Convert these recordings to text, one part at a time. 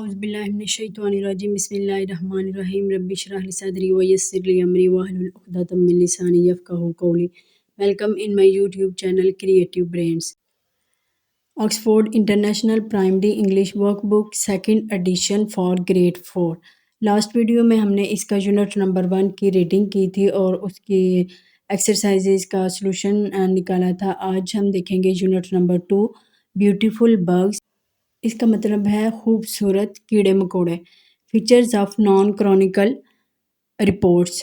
औज़ुबिल्लाहिमिनश्शैतानिर्रजीम बिस्मिल्लाहिर्रहमानिर्रहीम रब्बि इश्रह ली सदरी व यस्सिर ली अमरी वहलुल उक़दतम मिन लिसानी यफ़क़हू क़ौली। Welcome in my YouTube channel creative brains. Oxford international primary English workbook second edition for grade 4। Last video में हमने इसका यूनिट नंबर 1 की रीडिंग की थी और उसकी एक्सरसाइजेज का सलूशन निकाला था। आज हम देखेंगे यूनिट नंबर 2 ब्यूटीफुल बग्स। इसका मतलब है खूबसूरत कीड़े मकोड़े। Features of non chronological reports.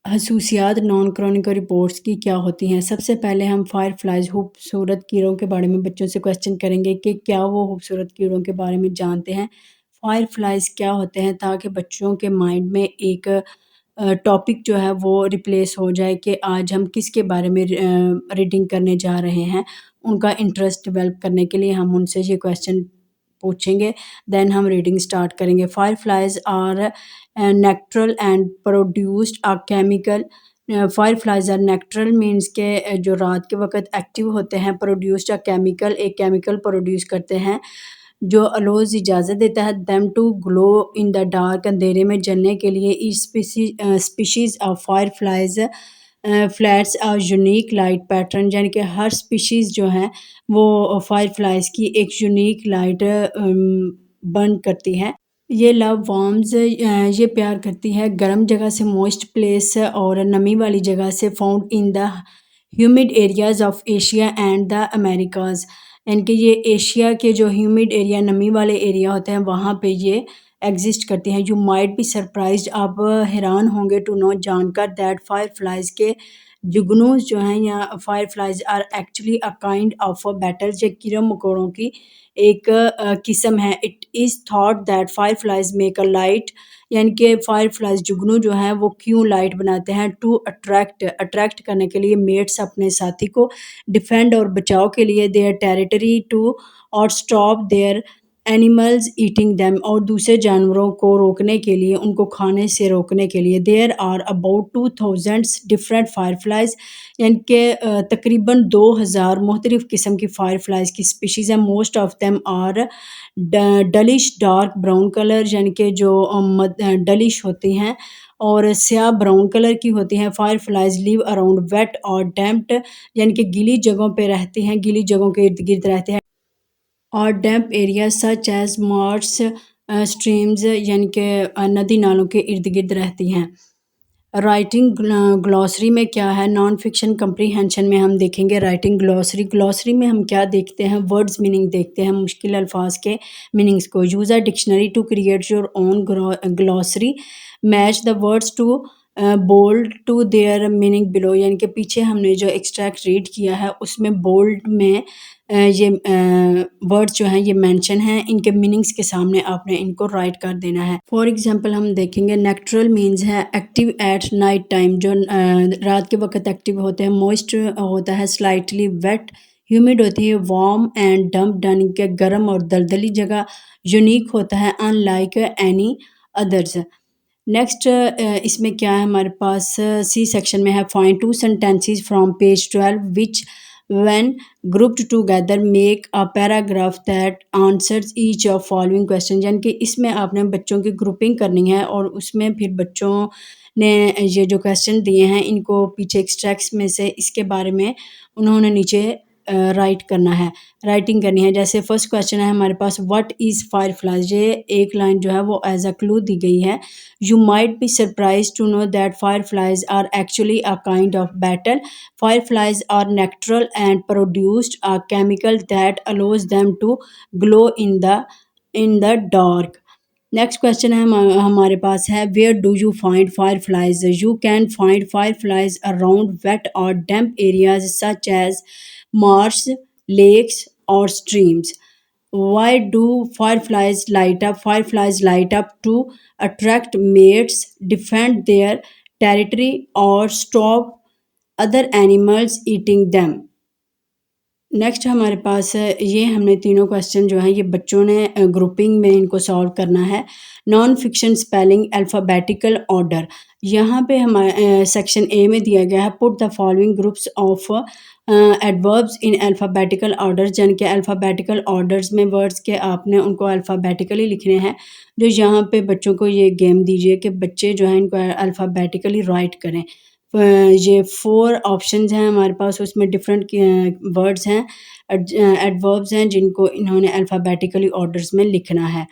खसूसियात नॉन क्रॉनिकल रिपोर्ट्स की क्या होती हैं। सबसे पहले हम फायर फ्लाइज खूबसूरत कीड़ों के बारे में बच्चों से क्वेश्चन करेंगे कि क्या वो खूबसूरत कीड़ों के बारे में जानते हैं, फायर फ्लाइज क्या होते हैं, ताकि बच्चों के माइंड में एक टॉपिक जो है वो रिप्लेस हो जाए कि आज हम किसके बारे में रीडिंग करने जा रहे हैं। उनका इंटरेस्ट डेवलप करने के लिए हम उनसे ये क्वेश्चन पूछेंगे, देन हम रीडिंग स्टार्ट करेंगे। Fireflies are nocturnal and produced a chemical. Fireflies are nocturnal means के जो रात के वक्त एक्टिव होते हैं, प्रोड्यूस्ड अ केमिकल एक केमिकल प्रोड्यूस करते हैं जो अलोज इजाज़त देता है them to glow in the dark, अंधेरे में जलने के लिए। Each species of fireflies flashes a unique light pattern, यानी कि हर स्पीशीज़ जो है वो फायर फ्लाइज की एक यूनिक लाइट बर्न करती है। ये लव वार्म्स ये प्यार करती है गर्म जगह से, मॉइस्ट प्लेस और नमी वाली जगह से। Found in the humid areas of Asia and the Americas, यानी कि ये एशिया के जो ह्यूमिड एरिया नमी वाले एरिया होते हैं वहाँ पे ये एग्जिस्ट करती हैं। यू माइट बी सरप्राइज्ड, आप हैरान होंगे टू नो जानकर, दैट फायर फ्लाइज के जुगनूज जो हैं या fireflies are actually a kind of a beetle, जो कीड़े मकोड़ों की एक किस्म है। It is thought that fireflies make a light, यानी कि फायर फ्लाइज जुगनू जो हैं वो क्यों लाइट बनाते हैं, टू अट्रैक्ट करने के लिए मेट्स अपने साथी को, डिफेंड और बचाव के लिए, देयर टेरिटरी टू और stop there animals eating them और दूसरे जानवरों को रोकने के लिए, उनको खाने से रोकने के लिए। There are about 2000 different fireflies, यानी कि तकरीबन 2000 मुख्तलिफ किस्म की फायर फ्लाइज की स्पीशीज़ हैं। Most of them are dullish dark brown colour, यानी कि जो डलिश होती हैं और स्याह ब्राउन कलर की होती हैं। Fireflies live around wet और डैम्प्ड, यानी कि गीली जगहों पे रहती हैं, गीली जगहों के इर्द गिर्द रहते हैं, और damp area such as marsh streams, यानी कि नदी नालों के इर्द गिर्द रहती हैं। राइटिंग ग्लॉसरी में क्या है, नॉन फिक्शन कंप्रीहेंशन में हम देखेंगे राइटिंग ग्लॉसरी। ग्लॉसरी में हम क्या देखते हैं, वर्ड्स मीनिंग देखते हैं, मुश्किल अल्फाज के मीनिंग्स को। Use a dictionary to create your own glossary, match the words to bold to their meaning below, यानी कि पीछे हमने जो एक्सट्रैक्ट रीड किया है उसमें बोल्ड में ये वर्ड्स जो हैं ये मेंशन हैं, इनके मीनिंग्स के सामने आपने इनको राइट कर देना है। फॉर एग्जांपल हम देखेंगे नेक्ट्रल मीन्स है एक्टिव एट नाइट टाइम, जो रात के वक्त एक्टिव होते हैं। मॉइस्ट होता है स्लाइटली वेट, ह्यूमिड होती है वार्म एंड डम्प, यानी कि गर्म और दलदली जगह। यूनिक होता है अनलाइक एनी अदर्स। नेक्स्ट इसमें क्या है हमारे पास, सी सेक्शन में है find two sentences from page 12 which when grouped together make a paragraph that answers each of following questions, यानी कि इसमें आपने बच्चों की ग्रुपिंग करनी है और उसमें फिर बच्चों ने ये जो क्वेश्चन दिए हैं इनको पीछे एक्सट्रैक्ट्स में से इसके बारे में उन्होंने नीचे राइट करना है, राइटिंग करनी है। जैसे फर्स्ट क्वेश्चन है हमारे पास, व्हाट इज़ फायर फ्लाइज, ये एक लाइन जो है वो एज अ क्लू दी गई है। You might be surprise to know that fireflies are actually a kind of beetle, fireflies are nocturnal and produced a chemical that allows them to glow in the dark. Next question है हमारे पास है, where do you find fireflies, you can find fireflies around wet और damp areas such as marsh, lakes और streams. Why do fireflies light up? Fireflies light up to attract mates, defend their territory or stop other animals eating them. Next हमारे पास ये हमने तीनों question जो हैं ये बच्चों ने ग्रुपिंग में इनको सॉल्व करना है। Non fiction spelling alphabetical order, यहाँ पे हमारे सेक्शन ए में दिया गया है, put the following groups of adverbs in alphabetical orders, यानी कि अल्फ़ाबेटिकल ऑर्डर्स में वर्ड्स के आपने उनको अल्फ़ाबेटिकली लिखने हैं। जो यहाँ पे बच्चों को ये गेम दीजिए कि बच्चे जो हैं इनको अल्फ़ाबेटिकली राइट करें। ये 4 ऑप्शंस हैं हमारे पास, उसमें डिफरेंट वर्ड्स हैं, एडवर्ब्स हैं जिनको इन्होंने अल्फ़ाबेटिकली ऑर्डर्स में लिखना है।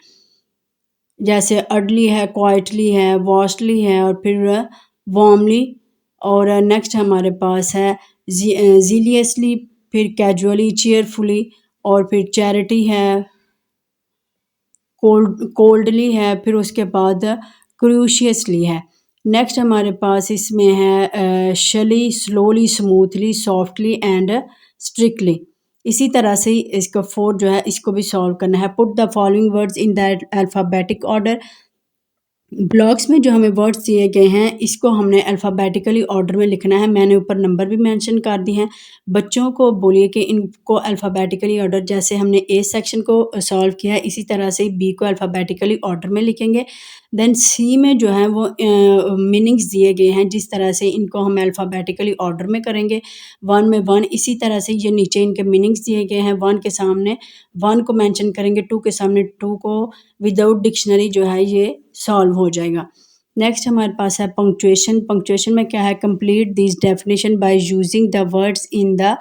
जैसे अर्ली है, क्वाइटली है, वास्टली है और फिर वार्मली। और नेक्स्ट हमारे पास है ज़ीलियसली, फिर कैजुअली, चीयरफुली और फिर चैरिटी है, कोल्डली है, फिर उसके बाद क्रूशियसली है। नेक्स्ट हमारे पास इसमें है shyly, slowly, smoothly, softly and strictly. इसी तरह से ही इसका 4 जो है इसको भी सॉल्व करना है। Put the following words in the alphabetic order. Blocks में जो हमें वर्ड्स दिए गए हैं इसको हमने अल्फ़ाबेटिकली ऑर्डर में लिखना है। मैंने ऊपर नंबर भी मेंशन कर दिए हैं। बच्चों को बोलिए कि इनको अल्फ़ाबेटिकली ऑर्डर, जैसे हमने ए सेक्शन को सॉल्व किया है इसी तरह से बी को अल्फ़ाबेटिकली ऑर्डर में लिखेंगे। देन सी में जो है वो मीनिंग्स दिए गए हैं, जिस तरह से इनको हम अल्फ़ाबेटिकली ऑर्डर में करेंगे। 1 में 1, इसी तरह से ये नीचे इनके मीनिंग्स दिए गए हैं। 1 के सामने 1 को मेंशन करेंगे, 2 के सामने 2 को, विदाउट डिक्शनरी जो है ये सॉल्व हो जाएगा। नेक्स्ट हमारे पास है पंक्चुएशन। पंक्चुएशन में क्या है, complete this definition by using the words in the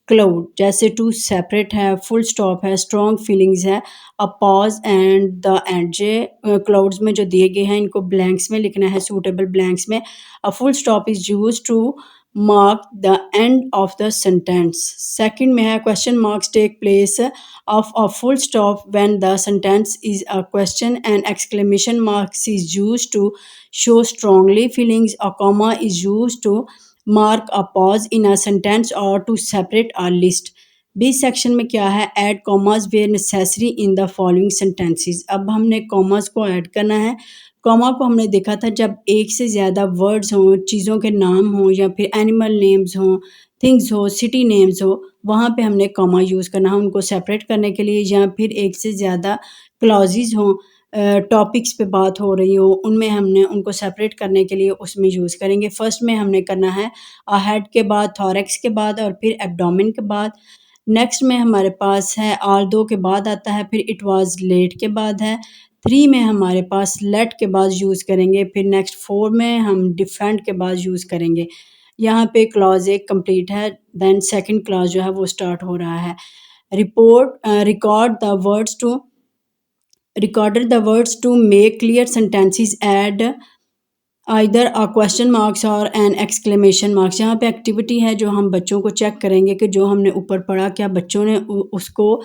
cloud. जैसे टू सेपरेट है, फुल स्टॉप है, स्ट्रॉन्ग फीलिंग्स है, a pause and the end. J clouds में जो दिए गए हैं इनको ब्लैंक्स में लिखना है, सूटेबल ब्लैंक्स में। A full stop is use to mark the end of the sentence. Second में है question marks take place of a full stop when the sentence is a question, and exclamation marks is used to show strongly feelings. A comma is used to mark a pause in a sentence or to separate a list. B section में क्या है, add commas where necessary in the following sentences. अब हमने commas को add करना है। Comma को हमने देखा था जब एक से ज़्यादा वर्ड्स हों, चीज़ों के नाम हों या फिर एनिमल नेम्स हों, थिंग्स हो, सिटी नेम्स हो, वहाँ पे हमने कॉमा यूज़ करना है उनको सेपरेट करने के लिए, या फिर एक से ज़्यादा क्लॉजेज हों, टॉपिक्स पे बात हो रही हो, उनमें हमने उनको सेपरेट करने के लिए उसमें यूज़ करेंगे। फर्स्ट में हमने करना है हेड के बाद, थॉरेक्स के बाद और फिर एब्डोमेन के बाद। नेक्स्ट में हमारे पास है ऑल्दो के बाद आता है, फिर इट वाज लेट के बाद है। 3 में हमारे पास लेट के बाद यूज़ करेंगे, फिर नेक्स्ट 4 में हम डिफरेंट के बाद यूज़ करेंगे। यहाँ पे क्लॉज एक कंप्लीट है, देन सेकंड क्लॉज जो है वो स्टार्ट हो रहा है। Recorded the words to make clear sentences, add either a question marks और एन एक्सक्लेमेशन मार्क्स। यहाँ पे एक्टिविटी है जो हम बच्चों को चेक करेंगे कि जो हमने ऊपर पढ़ा क्या बच्चों ने उसको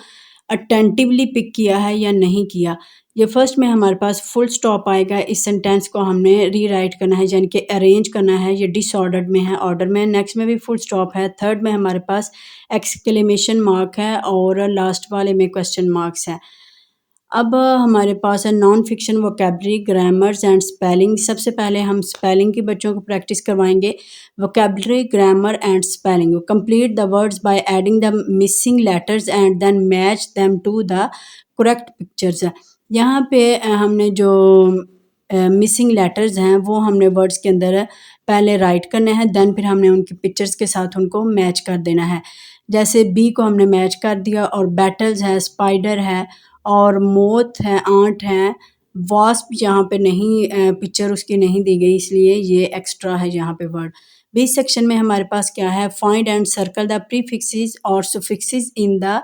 अटेंटिवली पिक किया है या नहीं किया। ये फर्स्ट में हमारे पास फुल स्टॉप आएगा, इस सेंटेंस को हमने रीराइट करना है, यानी कि अरेंज करना है, ये डिसऑर्डर्ड में है, ऑर्डर में। नेक्स्ट में भी फुल स्टॉप है। थर्ड में हमारे पास एक्सक्लेमेशन मार्क है और लास्ट वाले में क्वेश्चन मार्क्स है। अब हमारे पास है non fiction vocabulary, grammars and spelling. सबसे पहले हम स्पेलिंग की बच्चों को प्रैक्टिस करवाएंगे। Vocabulary, grammar and spelling. Complete the words by adding the missing letters and then match them to the correct pictures. यहाँ पे हमने जो मिसिंग लेटर्स हैं वो हमने वर्ड्स के अंदर पहले राइट करने हैं, देन फिर हमने उनकी पिक्चर्स के साथ उनको मैच कर देना है। जैसे बी को हमने मैच कर दिया, और बैटल्स है, स्पाइडर है और मोथ है, आंट है। वास्प यहाँ पे नहीं, पिक्चर उसकी नहीं दी गई इसलिए ये एक्स्ट्रा है यहाँ पे वर्ड। बी सेक्शन में हमारे पास क्या है, find and circle the prefixes और सुफिक्सेस इन द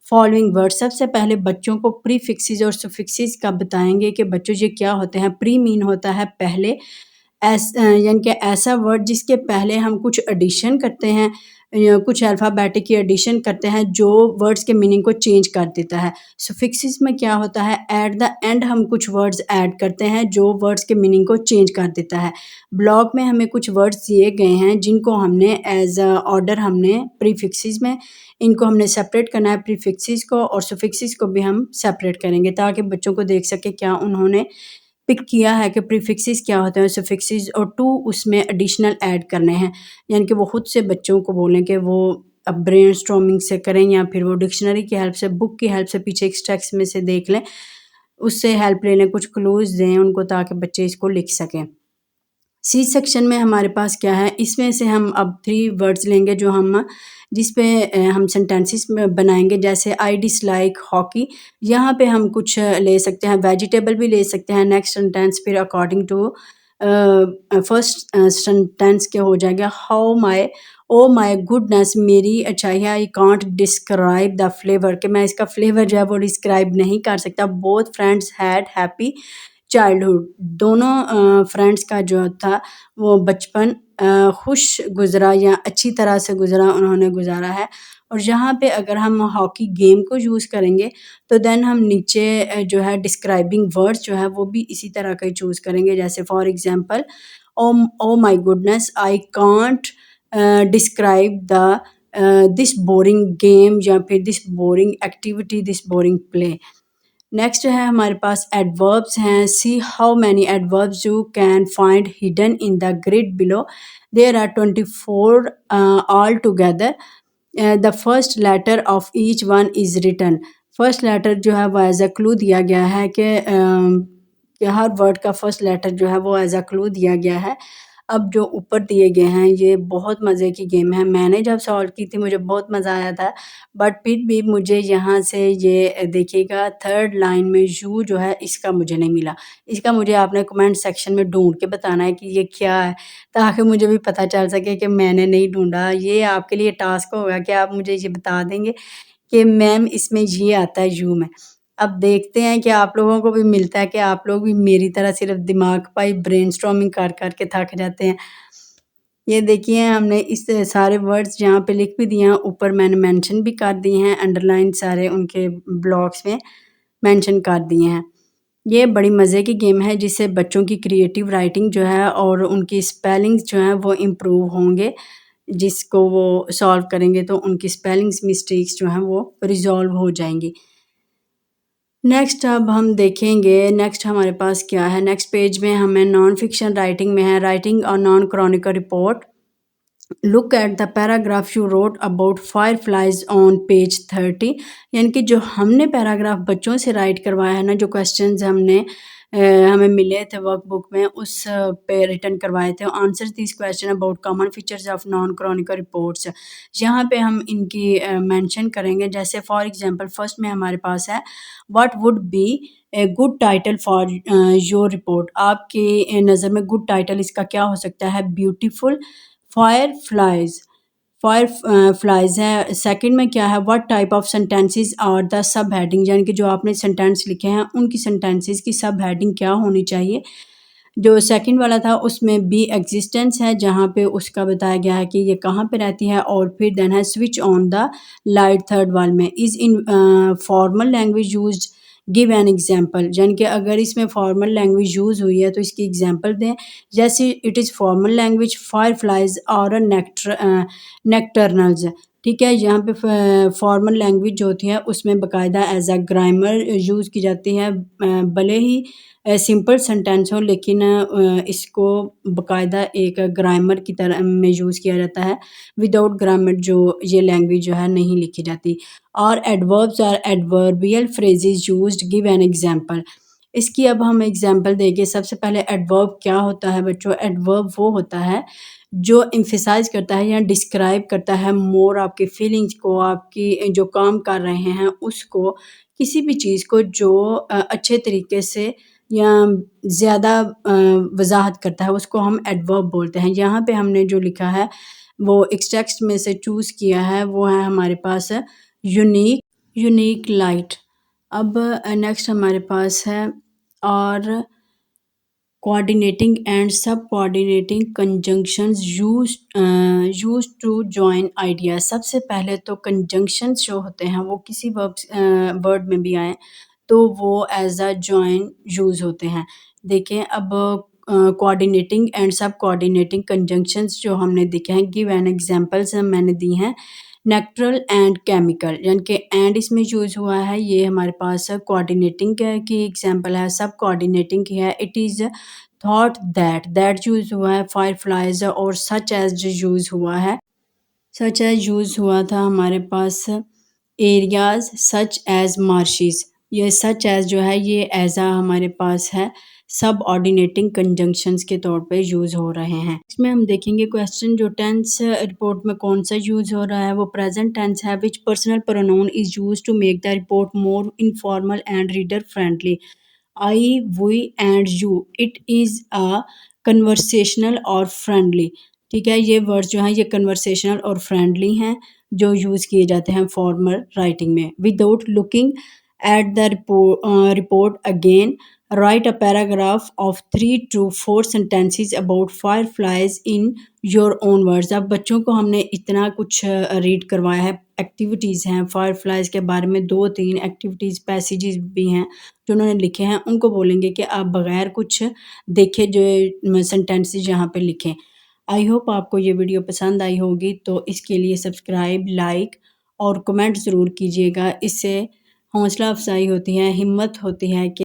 फॉलोइंग वर्ड। सबसे पहले बच्चों को प्रीफिक्सेस और सुफिक्सेस का बताएंगे कि बच्चों ये क्या होते हैं। प्री मीन होता है पहले, यानी कि ऐसा वर्ड जिसके पहले हम कुछ एडिशन करते हैं या कुछ अल्फ़ाबेटिक की एडिशन करते हैं जो वर्ड्स के मीनिंग को चेंज कर देता है। सुफिक्सेस में क्या होता है, एट द एंड हम कुछ वर्ड्स ऐड करते हैं जो वर्ड्स के मीनिंग को चेंज कर देता है। ब्लॉक में हमें कुछ वर्ड्स दिए गए हैं जिनको हमने एज अ ऑर्डर हमने प्रीफिक्सेस में इनको हमने सेपरेट करना है, प्रीफिक्सेस को और सुफिक्सेस को भी हम सेपरेट करेंगे ताकि बच्चों को देख सके क्या उन्होंने पिक किया है कि प्रीफिक्सेस क्या होते हैं, सुफिक्सेस, और टू उसमें एडिशनल ऐड करने हैं। यानी कि वो खुद से बच्चों को बोलें कि वो अब ब्रेनस्टॉर्मिंग से करें या फिर वो डिक्शनरी की हेल्प से, बुक की हेल्प से पीछे एक टेक्स्ट में से देख लें, उससे हेल्प ले लें, कुछ क्लूज दें उनको ताकि बच्चे इसको लिख सकें। सी सेक्शन में हमारे पास क्या है, इसमें से हम अब 3 वर्ड्स लेंगे जो हम जिस पे हम सेंटेंसेस में बनाएँगे, जैसे आई डिसलाइक हॉकी। यहाँ पे हम कुछ ले सकते हैं, वेजिटेबल भी ले सकते हैं। नेक्स्ट सेंटेंस फिर अकॉर्डिंग टू फर्स्ट सेंटेंस क्या हो जाएगा, how my oh my goodness, मेरी अच्छाई है, आई कांट डिस्क्राइब द फ्लेवर, कि मैं इसका फ्लेवर जो है वो डिस्क्राइब नहीं कर सकता। Both friends had happy childhood, दोनों फ्रेंड्स का जो था वो बचपन खुश गुज़रा या अच्छी तरह से गुज़रा, उन्होंने गुज़ारा है। और यहाँ पे अगर हम हॉकी गेम को यूज़ करेंगे तो देन हम नीचे जो है डिस्क्राइबिंग वर्ड्स जो है वो भी इसी तरह का ही चूज़ करेंगे। जैसे for example, oh my goodness, I can't describe the this boring game, या फिर this boring activity, this boring play. Next है हमारे पास एडवर्ब्स हैं। See how many adverbs you can find hidden in the grid below, there are 24 altogether. The first letter of each one is written. First letter जो है वो as a clue दिया गया है कि हर वर्ड का first letter जो है वो एज अ क्लू दिया गया है। अब जो ऊपर दिए गए हैं ये बहुत मज़े की गेम है। मैंने जब सॉल्व की थी मुझे बहुत मज़ा आया था, बट फिर भी मुझे यहाँ से ये देखिएगा थर्ड लाइन में यू जो है इसका मुझे नहीं मिला। इसका मुझे आपने कमेंट सेक्शन में ढूँढ के बताना है कि ये क्या है, ताकि मुझे भी पता चल सके कि मैंने नहीं ढूँढा। ये आपके लिए टास्क होगा कि आप मुझे ये बता देंगे कि मैम इसमें ये आता है यू में। अब देखते हैं कि आप लोगों को भी मिलता है कि आप लोग भी मेरी तरह सिर्फ़ दिमाग पाई ब्रेनस्टॉर्मिंग कर के थक जाते हैं। ये देखिए हमने इस सारे वर्ड्स यहाँ पे लिख भी दिए हैं, ऊपर मैंने मेंशन भी कर दिए हैं, अंडरलाइन सारे उनके ब्लॉक्स में मेंशन कर दिए हैं। ये बड़ी मज़े की गेम है जिससे बच्चों की क्रिएटिव राइटिंग जो है और उनकी स्पेलिंग्स जो हैं वो इम्प्रूव होंगे। जिसको वो सॉल्व करेंगे तो उनकी स्पेलिंग्स मिस्टेक्स जो हैं वो रिज़ॉल्व हो जाएँगी। नेक्स्ट अब हम देखेंगे, नेक्स्ट हमारे पास क्या है, नेक्स्ट पेज में हमें नॉन फिक्शन राइटिंग में है, writing a non Chronicle report. Look at the paragraph you wrote about fireflies on page 30। यानी कि जो हमने पैराग्राफ बच्चों से राइट करवाया है ना, जो क्वेश्चंस हमें मिले थे वर्कबुक में उस पे रिटर्न करवाए थे। Answer this question about common features of non chronological reports. यहाँ पे हम इनकी मेंशन करेंगे। जैसे फॉर एग्जांपल फर्स्ट में हमारे पास है, what would be a good title for your report. आपकी नज़र में गुड टाइटल इसका क्या हो सकता है? ब्यूटीफुल फायरफ्लाइज, फायरफ्लाइज है। सेकंड में क्या है, what type of sentences are the subheading, यानी कि जो आपने सेंटेंस लिखे हैं उनकी सेंटेंसेस की सब हेडिंग क्या होनी चाहिए। जो सेकंड वाला था उसमें बी एग्जिस्टेंस है, जहाँ पे उसका बताया गया है कि ये कहाँ पे रहती है। और फिर देन है switch on the light, third वाल में is in formal language used, give an example, यानी कि अगर इसमें फॉर्मल लैंग्वेज यूज़ हुई है तो इसकी एग्जांपल दें। जैसे it is formal language, fireflies और नेक्टर्नल्स। ठीक है, यहाँ पे फॉर्मल लैंग्वेज जो होती है उसमें बाकायदा एज अ ग्रामर यूज़ की जाती है। भले ही सिंपल सेंटेंस हो लेकिन इसको बाकायदा एक ग्रामर की तरह में यूज़ किया जाता है। विदाउट ग्रामर जो ये लैंग्वेज जो है नहीं लिखी जाती। और एडवर्ब्स और adverbial phrases used, give an example. इसकी अब हम एग्जांपल देंगे। सबसे पहले एडवर्ब क्या होता है बच्चों? एडवर्ब वो होता है जो एम्फसाइज करता है या डिस्क्राइब करता है मोर आपकी फीलिंग्स को, आपकी जो काम कर रहे हैं उसको, किसी भी चीज़ को जो अच्छे तरीके से या ज़्यादा वज़ाहत करता है उसको हम एडवर्ब बोलते हैं। यहाँ पे हमने जो लिखा है वो इस टेक्स्ट में से चूज़ किया है, वो है हमारे पास यूनिक, यूनिक लाइट। अब नेक्स्ट हमारे पास है और coordinating and sub coordinating conjunctions used to join ideas. सबसे पहले तो कंजंक्शंस जो होते हैं वो किसी वर्ड में भी आए तो वो एज अ जॉइन यूज़ होते हैं। देखें अब coordinating and sub coordinating conjunctions जो हमने देखे हैं, गिव एन एग्जांपल्स मैंने दी हैं। नेचुरल एंड केमिकल, यानी कि एंड इसमें यूज़ हुआ है, ये हमारे पास कोऑर्डिनेटिंग की एग्जांपल है, सब कोऑर्डिनेटिंग की है। It is thought that use हुआ है फायरफ्लाइज, और सच एज जो यूज़ हुआ है, सच एज यूज़ हुआ था हमारे पास एरियाज सच एज मार्शिस। ये सच एज़ जो है ये एज़ हमारे पास है सब ऑर्डिनेटिंग कंजंक्शंस के तौर पे यूज़ हो रहे हैं। इसमें हम देखेंगे क्वेश्चन जो टेंस रिपोर्ट में कौन सा यूज़ हो रहा है वो प्रेजेंट टेंस है which personal pronoun is used to make the report more informal and reader friendly. I, we and you, it is a conversational और फ्रेंडली। ठीक है, ये वर्ड्स जो हैं ये कन्वर्सेशनल और फ्रेंडली हैं जो यूज़ किए जाते हैं फॉर्मल राइटिंग में। Without looking at the report again, write a paragraph of 3 to 4 sentences about fireflies in your own words। अब बच्चों को हमने इतना कुछ रीड करवाया है, एक्टिविटीज़ हैं फायरफ्लाइज के बारे में 2-3 एक्टिविटीज़ पैसेजेस भी हैं जो उन्होंने लिखे हैं, उनको बोलेंगे कि आप बगैर कुछ देखे जो सेंटेंसेस यहाँ पे लिखें। आई होप आपको ये वीडियो पसंद आई होगी, तो इसके लिए सब्सक्राइब, लाइक और कमेंट ज़रूर कीजिएगा। इससे हौसला अफजाई होती है, हिम्मत होती है कि